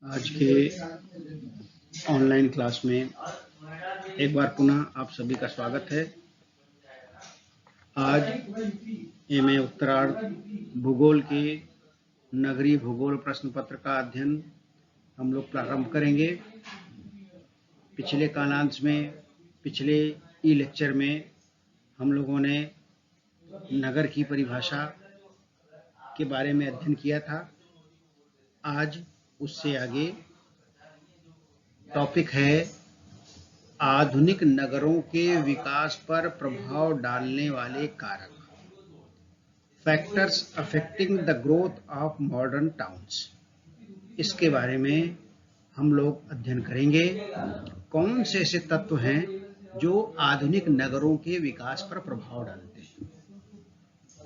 आज के online class में एक बार पुनः आप सभी का स्वागत है। आज एमए उत्तरार्ध भूगोल के नगरीय भूगोल प्रश्न पत्र का अध्ययन हम लोग प्रारंभ करेंगे। पिछले कालांश में पिछले ई लेक्चर में हम लोगों ने नगर की परिभाषा के बारे में अध्ययन किया था। आज उससे आगे टॉपिक है आधुनिक नगरों के विकास पर प्रभाव डालने वाले कारक, factors affecting the growth of modern towns. इसके बारे में हम लोग अध्ययन करेंगे। कौन से ऐसे तत्व हैं जो आधुनिक नगरों के विकास पर प्रभाव डालते हैं।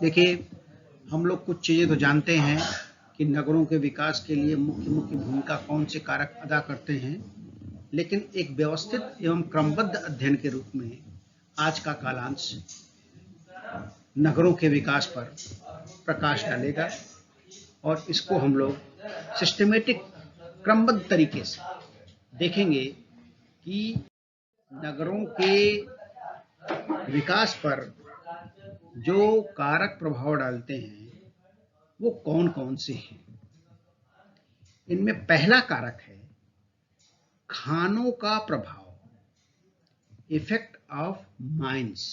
देखिए, हम लोग कुछ चीज़ें तो जानते हैं कि नगरों के विकास के लिए मुख्य भूमिका कौन से कारक अदा करते हैं, लेकिन एक व्यवस्थित एवं क्रमबद्ध अध्ययन के रूप में आज का कालांश नगरों के विकास पर प्रकाश डालेगा और इसको हम लोग सिस्टमेटिक क्रमबद्ध तरीके से देखेंगे कि नगरों के विकास पर जो कारक प्रभाव डालते हैं वो कौन कौन से हैं। इनमें पहला कारक है खानों का प्रभाव, इफेक्ट ऑफ माइंस।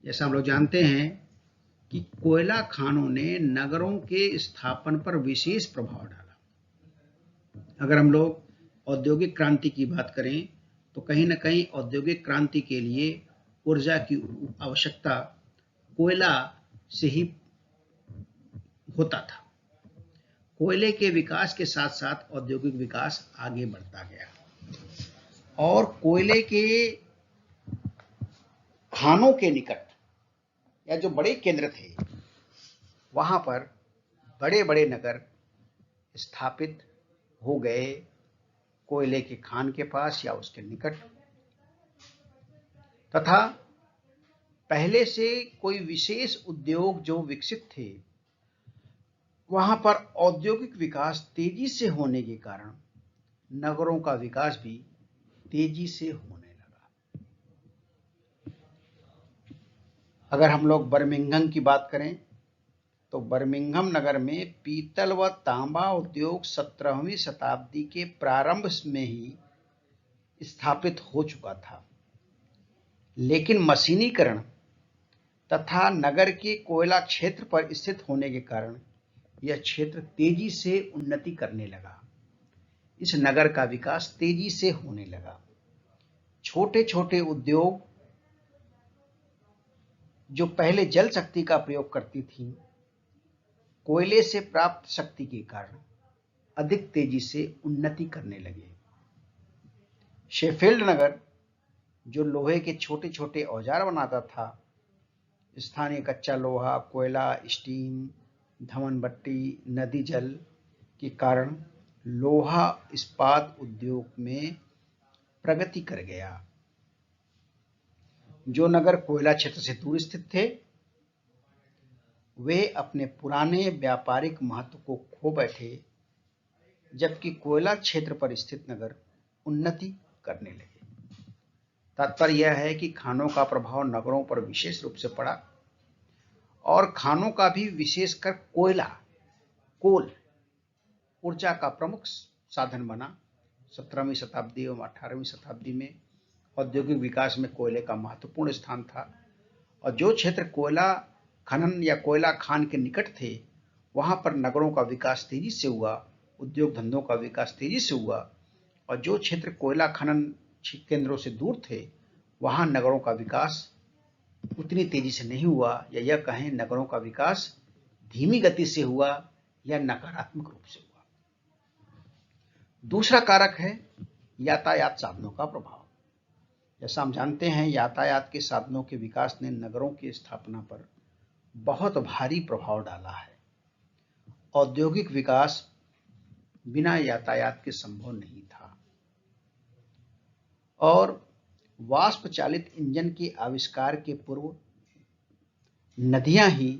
जैसा हम लोग जानते हैं कि कोयला खानों ने नगरों के स्थापन पर विशेष प्रभाव डाला। अगर हम लोग औद्योगिक क्रांति की बात करें तो कहीं ना कहीं औद्योगिक क्रांति के लिए ऊर्जा की आवश्यकता कोयला से ही होता था। कोयले के विकास के साथ साथ औद्योगिक विकास आगे बढ़ता गया और कोयले के खानों के निकट या जो बड़े केंद्र थे वहां पर बड़े बड़े नगर स्थापित हो गए कोयले के खान के पास या उसके निकट, तथा पहले से कोई विशेष उद्योग जो विकसित थे वहां पर औद्योगिक विकास तेजी से होने के कारण नगरों का विकास भी तेजी से होने लगा। अगर हम लोग बर्मिंघम की बात करें तो बर्मिंघम नगर में पीतल व तांबा उद्योग 17वीं शताब्दी के प्रारंभ में ही स्थापित हो चुका था, लेकिन मशीनीकरण तथा नगर के कोयला क्षेत्र पर स्थित होने के कारण यह क्षेत्र तेजी से उन्नति करने लगा। इस नगर का विकास तेजी से होने लगा। छोटे छोटे उद्योग जो पहले जल शक्ति का प्रयोग करती थी, कोयले से प्राप्त शक्ति के कारण अधिक तेजी से उन्नति करने लगे। शेफील्ड नगर जो लोहे के छोटे छोटे औजार बनाता था, स्थानीय कच्चा लोहा, कोयला, स्टीम, धमन भट्टी, नदी जल के कारण लोहा इस्पात उद्योग में प्रगति कर गया। जो नगर कोयला क्षेत्र से दूर स्थित थे वे अपने पुराने व्यापारिक महत्व को खो बैठे, जबकि कोयला क्षेत्र पर स्थित नगर उन्नति करने लगे। तात्पर्य यह है कि खानों का प्रभाव नगरों पर विशेष रूप से पड़ा और खानों का भी विशेषकर कोल ऊर्जा का प्रमुख साधन बना। 17वीं शताब्दी एवं 18वीं शताब्दी में औद्योगिक विकास में कोयले का महत्वपूर्ण स्थान था और जो क्षेत्र कोयला खनन या कोयला खान के निकट थे वहां पर नगरों का विकास तेजी से हुआ, उद्योग धंधों का विकास तेजी से हुआ, और जो क्षेत्र कोयला खनन केंद्रों से दूर थे वहां नगरों का विकास उतनी तेजी से नहीं हुआ, या यह कहें नगरों का विकास धीमी गति से हुआ या नकारात्मक रूप से हुआ। दूसरा कारक है यातायात साधनों का प्रभाव। जैसा हम जानते हैं यातायात के साधनों के विकास ने नगरों की स्थापना पर बहुत भारी प्रभाव डाला है। औद्योगिक विकास बिना यातायात के संभव नहीं था और वाष्प चालित इंजन के आविष्कार के पूर्व नदियां ही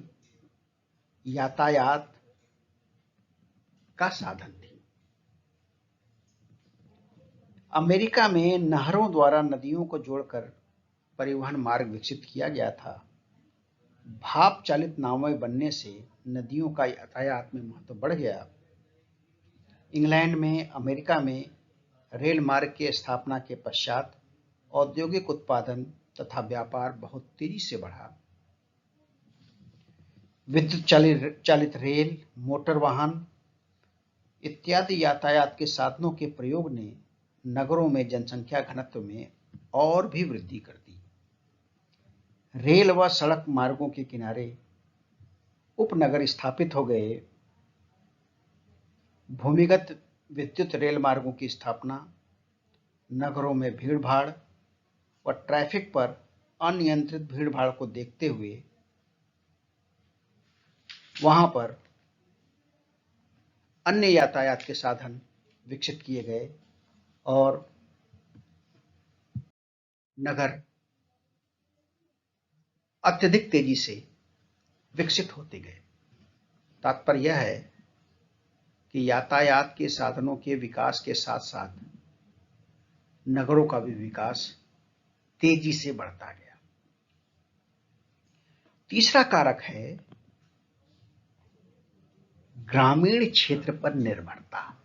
यातायात का साधन थी। अमेरिका में नहरों द्वारा नदियों को जोड़कर परिवहन मार्ग विकसित किया गया था। भाप चालित नावें बनने से नदियों का यातायात में महत्व बढ़ गया। इंग्लैंड में, अमेरिका में रेल मार्ग की स्थापना के पश्चात औद्योगिक उत्पादन तथा व्यापार बहुत तेजी से बढ़ा। विद्युत चालित रेल, मोटर वाहन इत्यादि यातायात के साधनों के प्रयोग ने नगरों में जनसंख्या घनत्व में और भी वृद्धि कर दी। रेल व सड़क मार्गों के किनारे उपनगर स्थापित हो गए। भूमिगत विद्युत रेल मार्गों की स्थापना नगरों में भीड़-भाड़ व ट्रैफिक पर अनियंत्रित भीड़-भाड़ को देखते हुए वहां पर अन्य यातायात के साधन विकसित किए गए और नगर अत्यधिक तेजी से विकसित होते गए। तात्पर्य यह है कि यातायात के साधनों के विकास के साथ साथ नगरों का भी विकास तेजी से बढ़ता गया। तीसरा कारक है ग्रामीण क्षेत्र पर निर्भरता,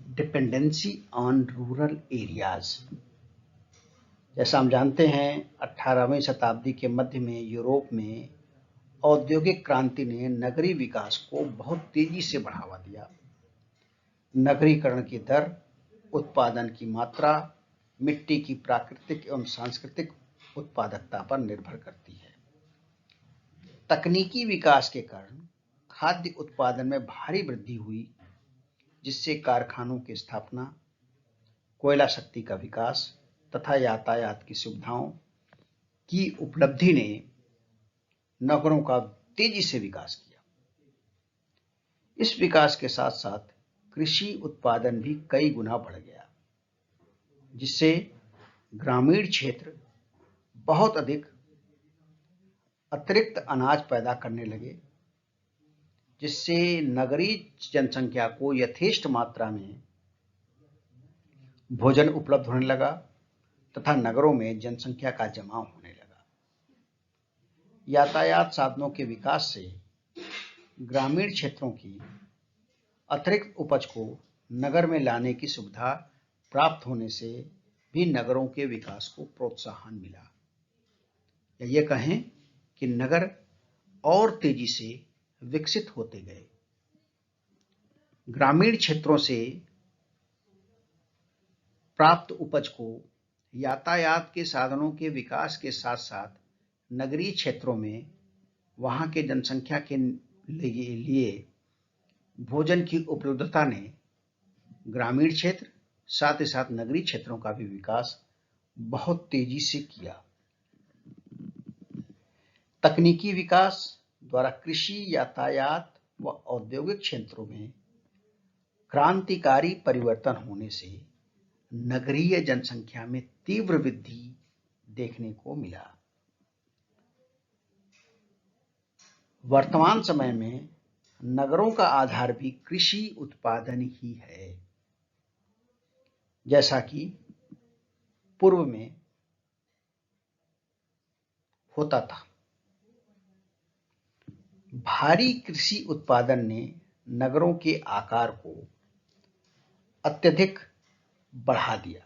डिपेंडेंसी ऑन रूरल एरियाज। जैसा हम जानते हैं 18वीं शताब्दी के मध्य में यूरोप में औद्योगिक क्रांति ने नगरीय विकास को बहुत तेजी से बढ़ावा दिया। नगरीकरण की दर, उत्पादन की मात्रा, मिट्टी की प्राकृतिक एवं सांस्कृतिक उत्पादकता पर निर्भर करती है। तकनीकी विकास के कारण खाद्य उत्पादन में भारी वृद्धि हुई, जिससे कारखानों की स्थापना, कोयला शक्ति का विकास तथा यातायात की सुविधाओं की उपलब्धि ने नगरों का तेजी से विकास किया। इस विकास के साथ साथ कृषि उत्पादन भी कई गुना बढ़ गया, जिससे ग्रामीण क्षेत्र बहुत अधिक अतिरिक्त अनाज पैदा करने लगे, जिससे नगरीय जनसंख्या को यथेष्ट मात्रा में भोजन उपलब्ध होने लगा तथा नगरों में जनसंख्या का जमाव होने लगा। यातायात साधनों के विकास से ग्रामीण क्षेत्रों की अतिरिक्त उपज को नगर में लाने की सुविधा प्राप्त होने से भी नगरों के विकास को प्रोत्साहन मिला। या ये कहें कि नगर और तेजी से विकसित होते गए। ग्रामीण क्षेत्रों से प्राप्त उपज को यातायात के साधनों के विकास के साथ साथ नगरीय क्षेत्रों में वहां के जनसंख्या के लिए भोजन की उपलब्धता ने ग्रामीण क्षेत्र साथ ही साथ नगरीय क्षेत्रों का भी विकास बहुत तेजी से किया। तकनीकी विकास द्वारा कृषि, यातायात व औद्योगिक क्षेत्रों में क्रांतिकारी परिवर्तन होने से नगरीय जनसंख्या में तीव्र वृद्धि देखने को मिला। वर्तमान समय में नगरों का आधार भी कृषि उत्पादन ही है, जैसा कि पूर्व में होता था। भारी कृषि उत्पादन ने नगरों के आकार को अत्यधिक बढ़ा दिया।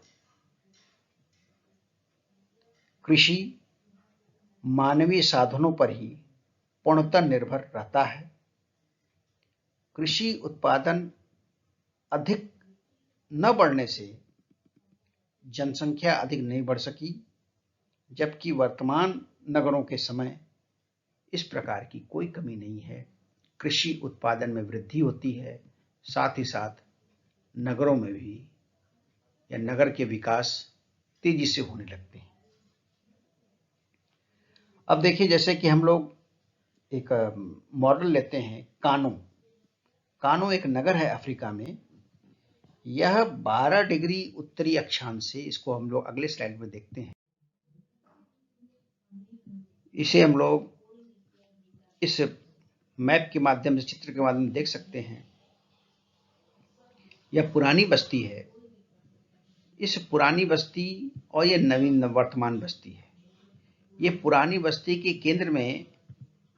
कृषि मानवीय साधनों पर ही पूर्णतः निर्भर रहता है। कृषि उत्पादन अधिक न बढ़ने से जनसंख्या अधिक नहीं बढ़ सकी, जबकि वर्तमान नगरों के समय इस प्रकार की कोई कमी नहीं है। कृषि उत्पादन में वृद्धि होती है, साथ ही साथ नगरों में भी या नगर के विकास तेजी से होने लगते हैं। अब देखिए, जैसे कि हम लोग एक मॉडल लेते हैं कानो। कानो एक नगर है अफ्रीका में। यह 12 डिग्री उत्तरी अक्षांश से, इसको हम लोग अगले स्लाइड में देखते हैं। इसे हम लोग इस मैप के माध्यम से, चित्र के माध्यम से देख सकते हैं। यह पुरानी बस्ती है। इस पुरानी बस्ती और ये नवीन वर्तमान बस्ती है। ये पुरानी बस्ती के केंद्र में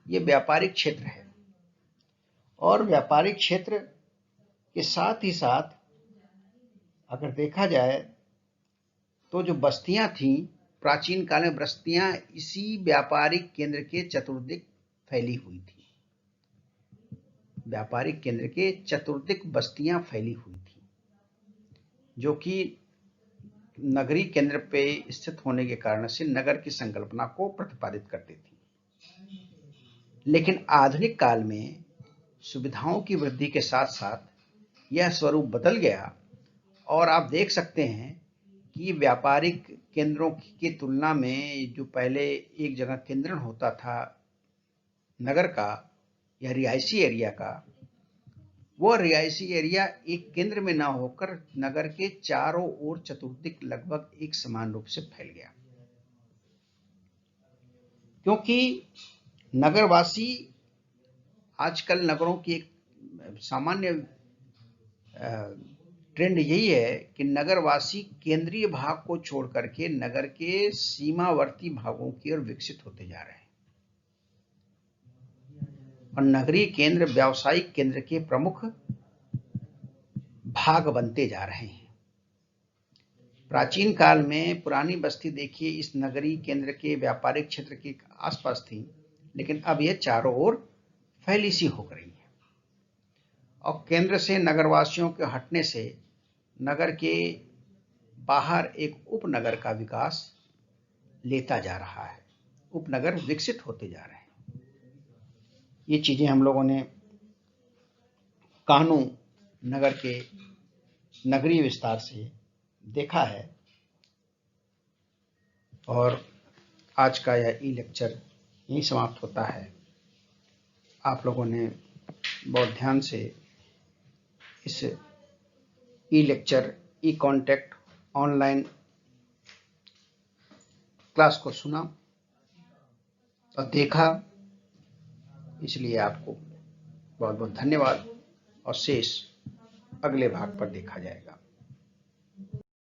ये व्यापारिक क्षेत्र है और व्यापारिक क्षेत्र के साथ ही साथ अगर देखा जाए तो जो बस्तियां थीं, प्राचीन काल में बस्तियां इसी व्यापारिक केंद्र के चतुर्दिक फैली हुई थी। व्यापारिक केंद्र के चतुर्दिक बस्तियां फैली हुई थी, जो कि नगरी केंद्र पे स्थित होने के कारण से नगर की संकल्पना को प्रतिपादित करती थी। लेकिन आधुनिक काल में सुविधाओं की वृद्धि के साथ साथ यह स्वरूप बदल गया और आप देख सकते हैं कि व्यापारिक केंद्रों की तुलना में जो पहले एक जगह केंद्रण होता था नगर का या रिहायशी एरिया का, वो रिहायशी एरिया एक केंद्र में ना होकर नगर के चारों ओर चतुर्दिक लगभग एक समान रूप से फैल गया, क्योंकि नगरवासी आजकल नगरों की एक सामान्य ट्रेंड यही है कि नगरवासी केंद्रीय भाग को छोड़ करके नगर के सीमावर्ती भागों की ओर विकसित होते जा रहे हैं और नगरीय केंद्र व्यावसायिक केंद्र के प्रमुख भाग बनते जा रहे हैं। प्राचीन काल में पुरानी बस्ती देखिए इस नगरीय केंद्र के व्यापारिक क्षेत्र के आसपास थी, लेकिन अब यह चारों ओर फैली सी हो गई है और केंद्र से नगरवासियों के हटने से नगर के बाहर एक उपनगर का विकास लेता जा रहा है, उपनगर विकसित होते जा रहे हैं। ये चीजें हम लोगों ने कान्हू नगर के नगरीय विस्तार से देखा है और आज का यह ई लेक्चर यहीं समाप्त होता है। आप लोगों ने बहुत ध्यान से इस ई लेक्चर ई कॉन्टैक्ट ऑनलाइन क्लास को सुना और देखा, इसलिए आपको बहुत बहुत धन्यवाद और शेष अगले भाग पर देखा जाएगा।